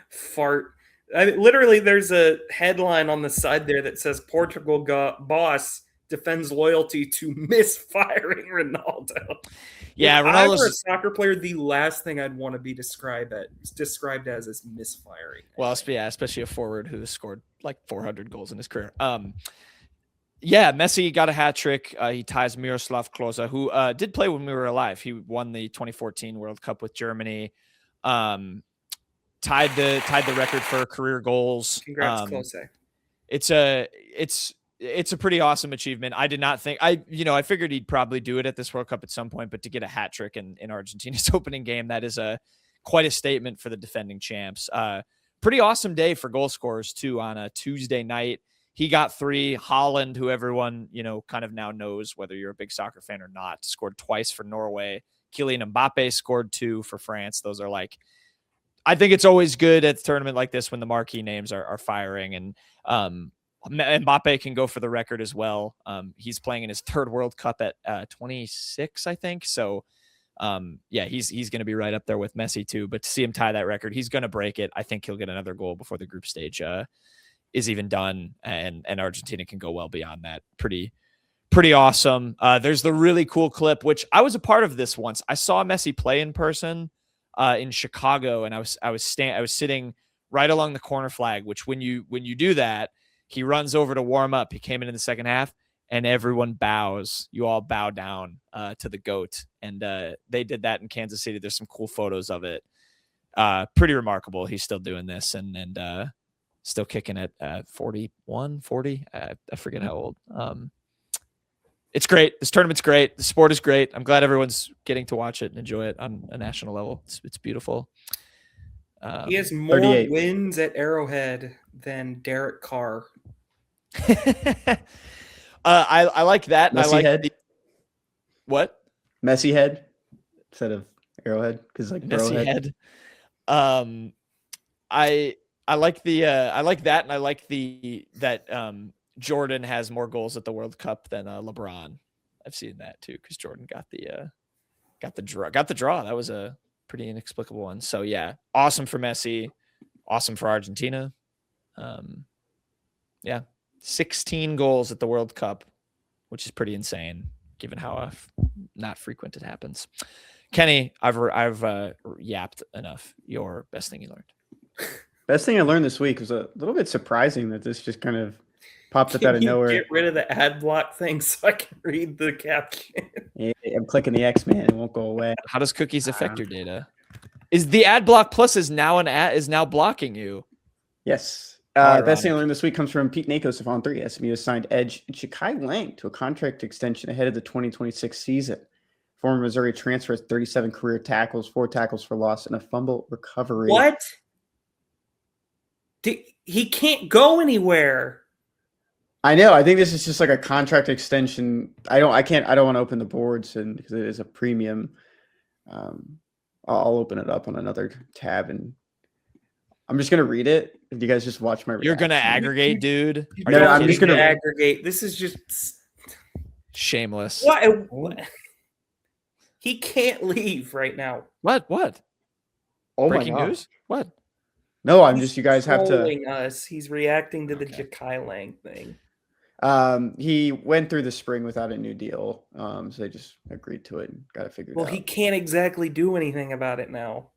Fart. Literally, there's a headline on the side there that says Portugal boss defends loyalty to misfiring Ronaldo. Yeah, if Ronaldo's I were a soccer player, the last thing I'd want to be described as is misfiring. Well, yeah, especially a forward who has scored like 400 goals in his career. Yeah, Messi got a hat trick. He ties Miroslav Klose, who did play when we were alive. He won the 2014 World Cup with Germany. Tied the record for career goals. Congrats, Klose. It's a pretty awesome achievement. I did not think I figured he'd probably do it at this World Cup at some point, but to get a hat trick in Argentina's opening game, that is quite a statement for the defending champs. Pretty awesome day for goal scorers too on a Tuesday night. He got 3. Holland, who everyone, kind of now knows whether you're a big soccer fan or not, scored twice for Norway. Kylian Mbappe scored 2 for France. Those are I think it's always good at a tournament like this when the marquee names are firing, and Mbappe can go for the record as well. He's playing in his 3rd World Cup at 26, I think. So, yeah, he's going to be right up there with Messi too. But to see him tie that record, he's going to break it. I think he'll get another goal before the group stage is even done, and Argentina can go well beyond that. Pretty awesome. There's the really cool clip, which I was a part of this once. I saw Messi play in person in Chicago, and I was sitting right along the corner flag, which when you do that, he runs over to warm up. He came in the second half, and everyone bows. You all bow down to the GOAT, and they did that in Kansas City. There's some cool photos of it. Pretty remarkable. He's still doing this and still kicking at 41, 40. I forget how old. It's great. This tournament's great. The sport is great. I'm glad everyone's getting to watch it and enjoy it on a national level. It's beautiful. He has more 38 wins at Arrowhead than Derek Carr. I like that. Messi I like head. What? Messi head instead of Arrowhead, because Messi head. I like that, and I like that Jordan has more goals at the World Cup than LeBron. I've seen that too, because Jordan got the draw. That was a pretty inexplicable one. So yeah, awesome for Messi, awesome for Argentina. Yeah, 16 goals at the World Cup, which is pretty insane given how not frequent it happens. Kenny, I've yapped enough. Your best thing you learned? Best thing I learned this week was a little bit surprising that this just kind of popped up out of nowhere. Get rid of the ad block thing so I can read the caption. Yeah, I'm clicking the X, man. It won't go away. How does cookies affect your data? Is the ad block plus is now blocking you? Yes. Best thing I learned this week comes from Pete Nakos of On3. SMU has signed edge Chikai Lang to a contract extension ahead of the 2026 season. Former Missouri transfer has 37 career tackles, 4 tackles for loss, and a fumble recovery. What? He can't go anywhere. I know. I think this is just like a contract extension. I don't want to open the boards because it is a premium. I'll open it up on another tab and I'm just gonna read it. You guys just watch my reaction. You're gonna aggregate, dude. No, I'm just gonna aggregate. This is just shameless. What? He can't leave right now. What? Oh Breaking my God. news? What? No, You guys have to. Us. He's reacting to the Ja'Kai Lang thing. He went through the spring without a new deal, so they just agreed to it and got it figured out. Well, he can't exactly do anything about it now.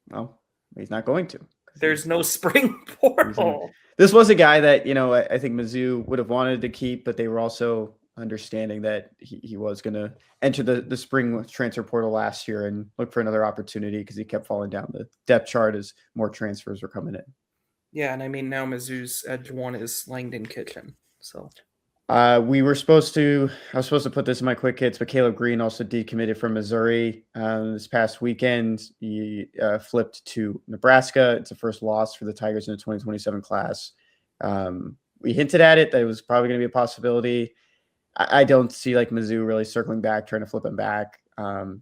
Well, he's not going to. There's no spring portal. This was a guy that, I think Mizzou would have wanted to keep, but they were also understanding that he was going to enter the spring transfer portal last year and look for another opportunity because he kept falling down the depth chart as more transfers were coming in. Yeah, and I mean, now Mizzou's edge one is Langdon Kitchen. So I was supposed to put this in my quick hits, but Caleb Green also decommitted from Missouri this past weekend. He flipped to Nebraska. It's the first loss for the Tigers in the 2027 class. We hinted at it that it was probably going to be a possibility. I don't see like Mizzou really circling back, trying to flip him back,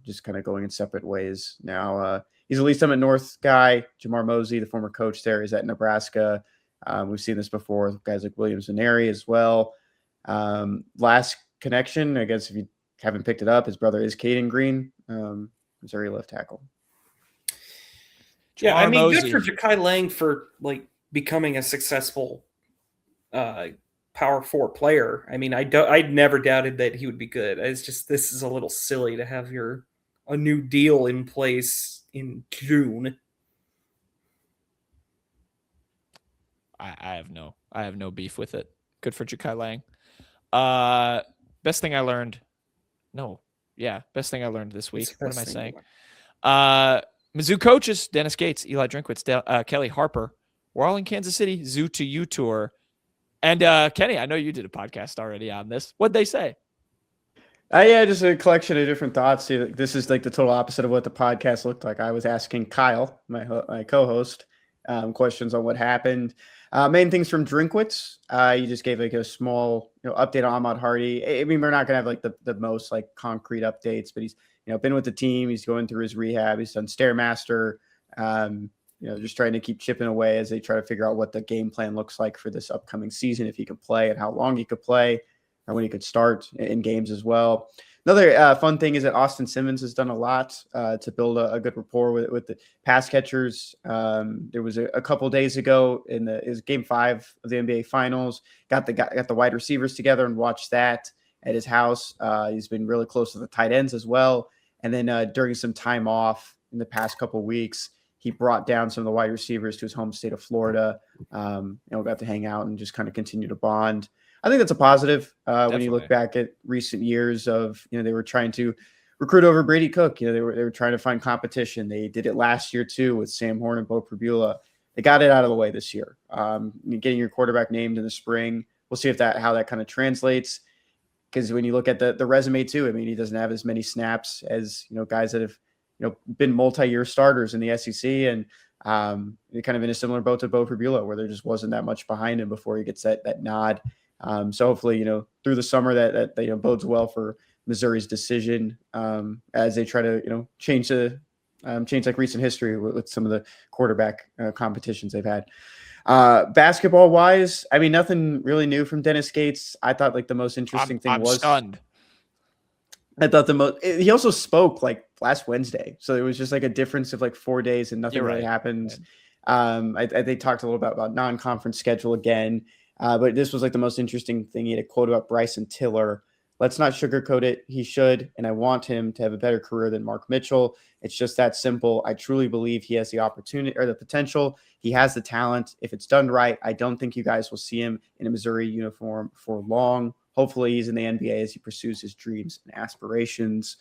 just kind of going in separate ways now. He's a Lee Summit North guy. Jamar Mosey, the former coach there, is at Nebraska. We've seen this before with guys like Williams and Neri as well. Last connection, I guess if you haven't picked it up, his brother is Caden Green, Missouri left tackle. Yeah, I mean, good for Ja'Kai Lang for like becoming a successful Power 4 player. I mean, I'd never doubted that he would be good. It's just this is a little silly to have a new deal in place in June. I have no beef with it. Good for Ja'Kai Lang. Best thing I learned this week. What am I saying? Mizzou coaches, Dennis Gates, Eli Drinkwitz, Kelly Harper. We're all in Kansas City, Zoo to You tour. And Kenny, I know you did a podcast already on this. What'd they say? Yeah, just a collection of different thoughts. This is like the total opposite of what the podcast looked like. I was asking Kyle, my co-host, questions on what happened. Main things from Drinkwitz. He just gave like a small update on Ahmad Hardy. I mean, we're not gonna have like the most like concrete updates, but he's been with the team. He's going through his rehab. He's done Stairmaster. Just trying to keep chipping away as they try to figure out what the game plan looks like for this upcoming season, if he can play and how long he could play, or when he could start in games as well. Another fun thing is that Austin Simmons has done a lot to build a good rapport with the pass catchers. There was a couple days ago it was Game 5 of the NBA Finals. Got the wide receivers together and watched that at his house. He's been really close to the tight ends as well. And then during some time off in the past couple weeks, he brought down some of the wide receivers to his home state of Florida. Got to hang out and just kind of continue to bond. I think that's a positive when you look back at recent years of, they were trying to recruit over Brady Cook. They were trying to find competition. They did it last year too with Sam Horn and Bo Pribula. They got it out of the way this year. Getting your quarterback named in the spring. We'll see how that kind of translates. Because when you look at the resume too, I mean, he doesn't have as many snaps as, guys that have, been multi-year starters in the SEC, and kind of in a similar boat to Bo Pribula, where there just wasn't that much behind him before he gets that nod. So hopefully, through the summer that bodes well for Missouri's decision as they try to, change like recent history with some of the quarterback competitions they've had. Basketball wise, I mean, nothing really new from Dennis Gates. I thought like the most interesting thing was stunned. I thought he also spoke like last Wednesday. So it was just like a difference of like 4 days and nothing really happened. They talked a little bit about non-conference schedule again. But this was like the most interesting thing. He had a quote about Bryson Tiller. Let's not sugarcoat it. He should, and I want him to have a better career than Mark Mitchell. It's just that simple. I truly believe he has the opportunity or the potential. He has the talent. If it's done right, I don't think you guys will see him in a Missouri uniform for long. Hopefully he's in the NBA as he pursues his dreams and aspirations.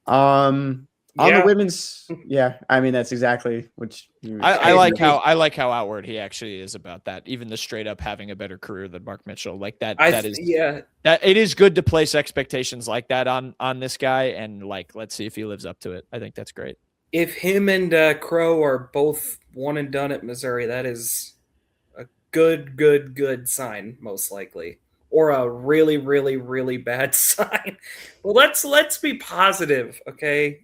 On the women's, I mean, that's exactly which I like how outward he actually is about that. Even the straight up having a better career than Mark Mitchell, like that. That it is good to place expectations like that on this guy, and like let's see if he lives up to it. I think that's great. If him and Crowe are both one and done at Missouri, that is a good sign, most likely. or a really, really, really bad sign. Well, let's be positive, okay?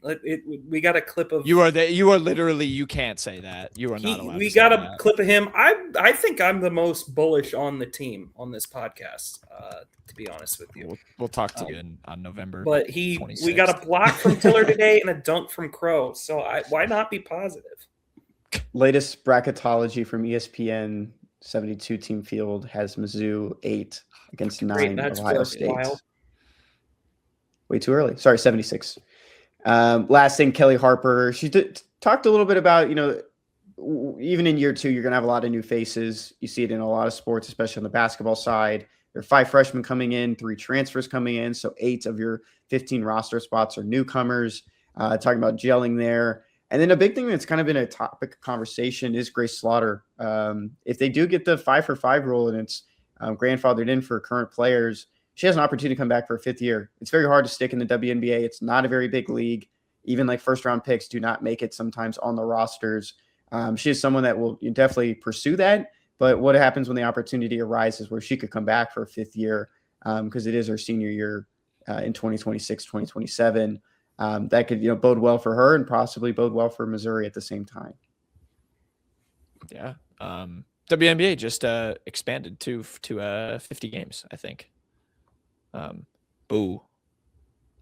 We got a clip of you are literally, you can't say that. You are not allowed. We to got say a that. clip of him. I think I'm the most bullish on the team on this podcast. To be honest with you, we'll talk to you on November. But 26th. We got a block from Tiller today and a dunk from Crowe. So why not be positive? Latest bracketology from ESPN 72 team field has Mizzou 8 against 9 Ohio State. Way too early. Sorry, 76. Last thing, Kelly Harper. She talked a little bit about, even in year 2, you're going to have a lot of new faces. You see it in a lot of sports, especially on the basketball side. There are 5 freshmen coming in, 3 transfers coming in. So 8 of your 15 roster spots are newcomers. Talking about gelling there. And then a big thing that's kind of been a topic of conversation is Grace Slaughter. If they do get the 5-for-5 rule and it's grandfathered in for current players, she has an opportunity to come back for a 5th year. It's very hard to stick in the WNBA. It's not a very big league. Even like first-round picks do not make it sometimes on the rosters. She is someone that will definitely pursue that. But what happens when the opportunity arises where she could come back for a 5th year, because it is her senior year in 2026, 2027. That could bode well for her and possibly bode well for Missouri at the same time. Yeah. WNBA just expanded to 50 games, I think. Boo.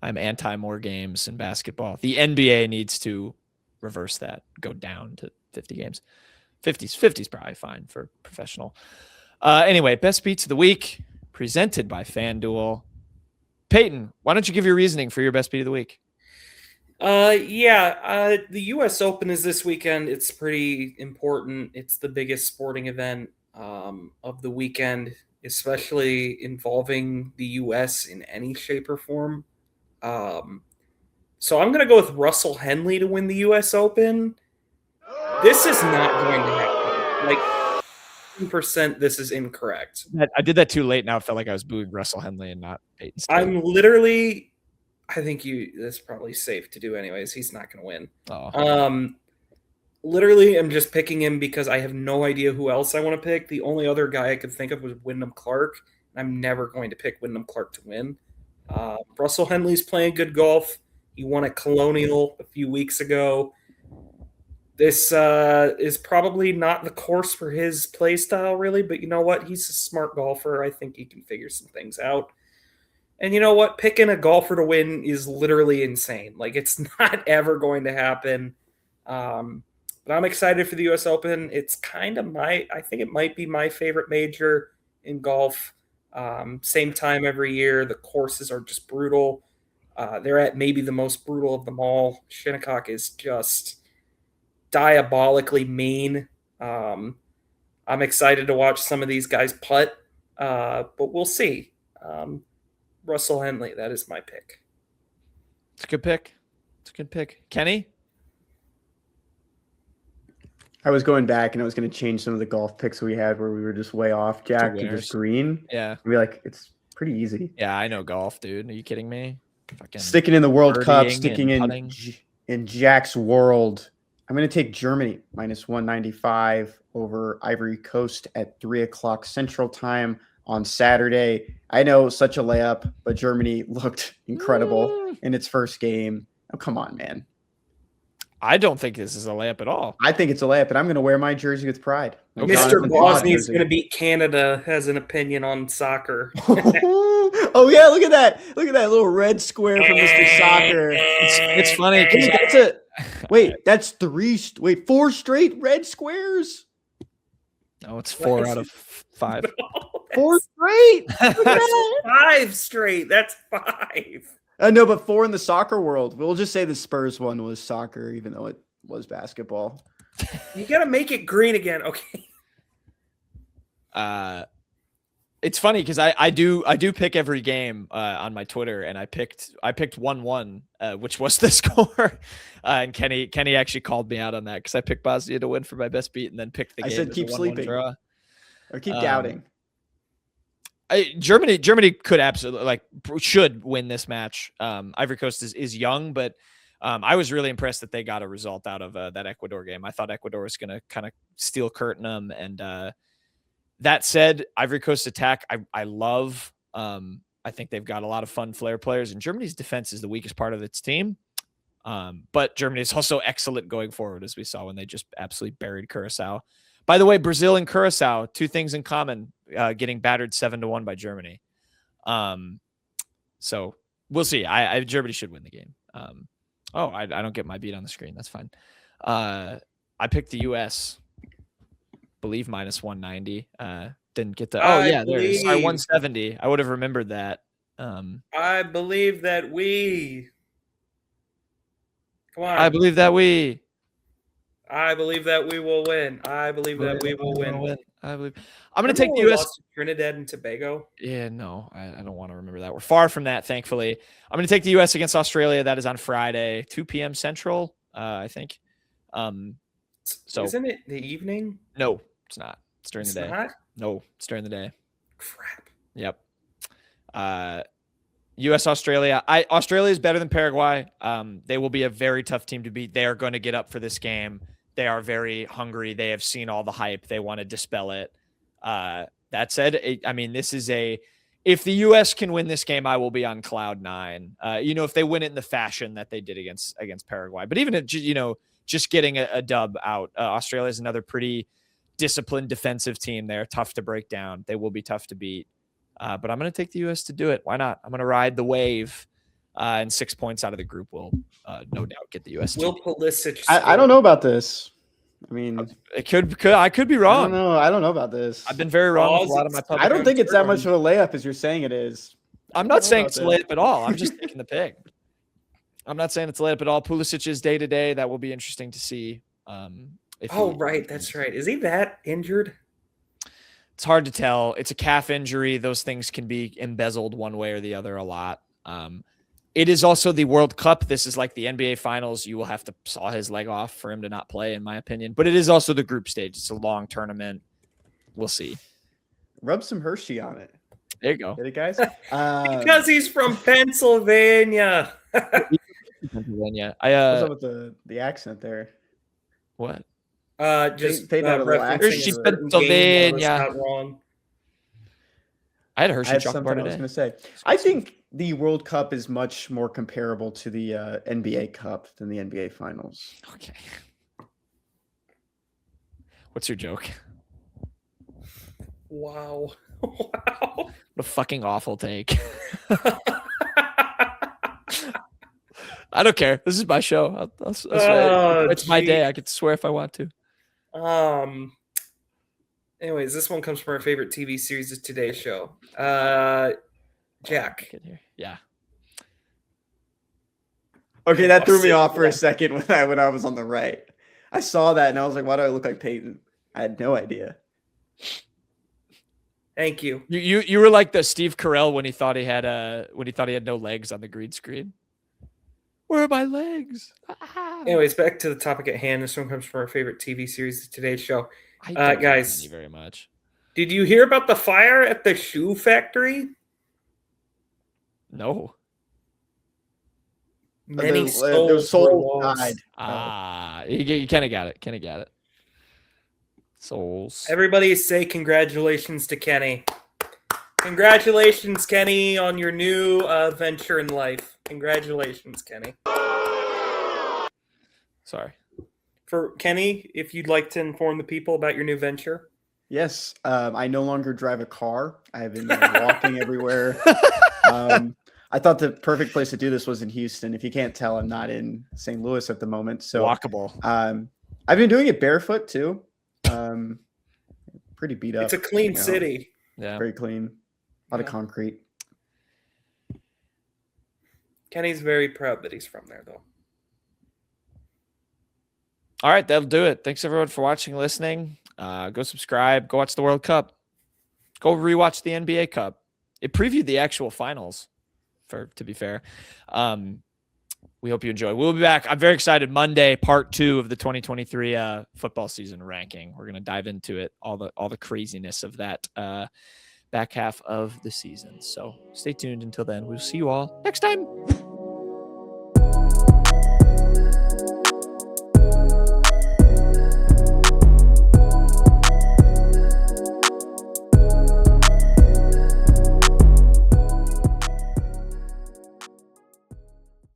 I'm anti more games in basketball. The NBA needs to reverse that, go down to 50 games. 50's probably fine for professional. Anyway, best beats of the week presented by FanDuel. Payton, why don't you give your reasoning for your best beat of the week? The U.S. Open is this weekend. It's pretty important. It's the biggest sporting event of the weekend, especially involving the U.S. in any shape or form. So I'm going to go with Russell Henley to win the U.S. Open. This is not going to happen. Like, 100% this is incorrect. I did that too late. Now I felt like I was booing Russell Henley and not Payton. I think that's probably safe to do anyways. He's not going to win. Oh. Literally, I'm just picking him because I have no idea who else I want to pick. The only other guy I could think of was Wyndham Clark. I'm never going to pick Wyndham Clark to win. Russell Henley's playing good golf. He won at Colonial a few weeks ago. This is probably not the course for his play style, really, but you know what? He's a smart golfer. I think he can figure some things out. And you know what? Picking a golfer to win is literally insane. Like, it's not ever going to happen. But I'm excited for the U.S. Open. It's kind of I think it might be my favorite major in golf. Same time every year. The courses are just brutal. They're at maybe the most brutal of them all. Shinnecock is just diabolically mean. I'm excited to watch some of these guys putt, but we'll see. Russell Henley, that is my pick. It's a good pick. Kenny? I was going back and I was going to change some of the golf picks we had where we were just way off. Jack to just green. Yeah. I'd be like, it's pretty easy. Yeah, I know golf, dude. Are you kidding me? Fucking sticking in the World Cup, sticking in Jack's world. I'm going to take Germany -195 over Ivory Coast at 3:00 Central Time on Saturday. I know, such a layup, but Germany looked incredible in its first game. Oh, come on, man. I don't think this is a layup at all. I think it's a layup, and I'm going to wear my jersey with pride. Mr. Bosnia is going to beat Canada, has an opinion on soccer. Oh, yeah, look at that. Look at that little red square from Mr. Soccer. It's funny. That's 4 straight red squares? No, it's 4 out of 5. No, 4 straight? That's 5 straight. That's 5. No, but 4 in the soccer world. We'll just say the Spurs one was soccer, even though it was basketball. You got to make it green again. Okay. It's funny because I do pick every game on my Twitter, and I picked 1-1, which was the score. And Kenny actually called me out on that because I picked Bosnia to win for my best beat, and then picked the game. I said keep sleeping draw. Or keep doubting. Germany could absolutely should win this match. Ivory Coast is young, but I was really impressed that they got a result out of that Ecuador game. I thought Ecuador was going to kind of steel curtain them, and That said, Ivory Coast attack, I love. I think they've got a lot of fun flair players, and Germany's defense is the weakest part of its team. But Germany is also excellent going forward, as we saw when they just absolutely buried Curacao. By the way, Brazil and Curacao, two things in common, getting battered 7-1 by Germany. So we'll see. Germany should win the game. I don't get my beat on the screen. That's fine. I picked the U.S. Believe minus 190. Didn't get the. There it is. 170. I would have remembered that. I believe that we. Come on. I believe that we will win. I believe that we will win. I believe. I'm going to take the U.S. Trinidad and Tobago. Yeah, no, I don't want to remember that. We're far from that, thankfully. I'm going to take the U.S. against Australia. That is on Friday, 2 p.m. Central, I think. So isn't it the evening? No, it's not. It's during the day. Not? No, it's during the day. Crap. Yep. U.S. Australia. Australia is better than Paraguay. They will be a very tough team to beat. They are going to get up for this game. They are very hungry. They have seen all the hype. They want to dispel it. That said, this is if the U.S. can win this game, I will be on cloud 9. If they win it in the fashion that they did against Paraguay. But even just getting a dub out, Australia is another pretty disciplined defensive team. They're tough to break down. They will be tough to beat. But I'm going to take the U.S. to do it. Why not? I'm going to ride the wave, and 6 points out of the group will no doubt get the U.S. Will Pulisic? I don't know about this. I mean, it could. I could be wrong. I don't know about this. I've been very wrong with a lot of my public. I don't think it's that much of a layup as you're saying it is. I'm not saying it's a layup at all. I'm just taking the pick. I'm not saying it's a layup at all. Pulisic is day to day. That will be interesting to see. Right. That's right. Is he that injured? It's hard to tell. It's a calf injury. Those things can be embezzled one way or the other a lot. It is also the World Cup. This is like the NBA Finals. You will have to saw his leg off for him to not play, in my opinion. But it is also the group stage. It's a long tournament. We'll see. Rub some Hershey on it. There you go. Get it, guys? Because he's from Pennsylvania. Pennsylvania. What's up with the accent there? What? Just Hershey, Pennsylvania. Not wrong. I had a Hershey chocolate bar today. I was going to say. I think the World Cup is much more comparable to the NBA Cup than the NBA Finals. Okay. What's your joke? Wow. What a fucking awful take. I don't care. This is my show. I'll swear. It's my day. I can swear if I want to. Anyways, this one comes from our favorite TV series, the Today Show. Jack. Yeah. Okay, that threw me off for a second when I was on the right. I saw that and I was like, why do I look like Payton? I had no idea. Thank you. You were like the Steve Carell when he thought he had no legs on the green screen. Where are my legs? Anyways, back to the topic at hand. This one comes from our favorite TV series, the Today Show. Guys, thank you very much. Did you hear about the fire at the shoe factory? No. Many souls died. You kind of got it. Souls. Everybody say congratulations to Kenny. Congratulations, Kenny, on your new venture in life. Congratulations, Kenny. Sorry. For Kenny, if you'd like to inform the people about your new venture. Yes, I no longer drive a car. I have been walking everywhere. I thought the perfect place to do this was in Houston. If you can't tell, I'm not in St. Louis at the moment. So walkable. I've been doing it barefoot too. Pretty beat up. It's a clean city. Yeah. Very clean. A lot of concrete. Kenny's very proud that he's from there, though. All right, that'll do it. Thanks, everyone, for watching and listening. Go subscribe. Go watch the World Cup. Go rewatch the NBA Cup. It previewed the actual finals, to be fair. We hope you enjoy. We'll be back. I'm very excited. Monday, part 2 of the 2023 football season ranking. We're going to dive into it, all the craziness of that back half of the season. So stay tuned until then. We'll see you all next time.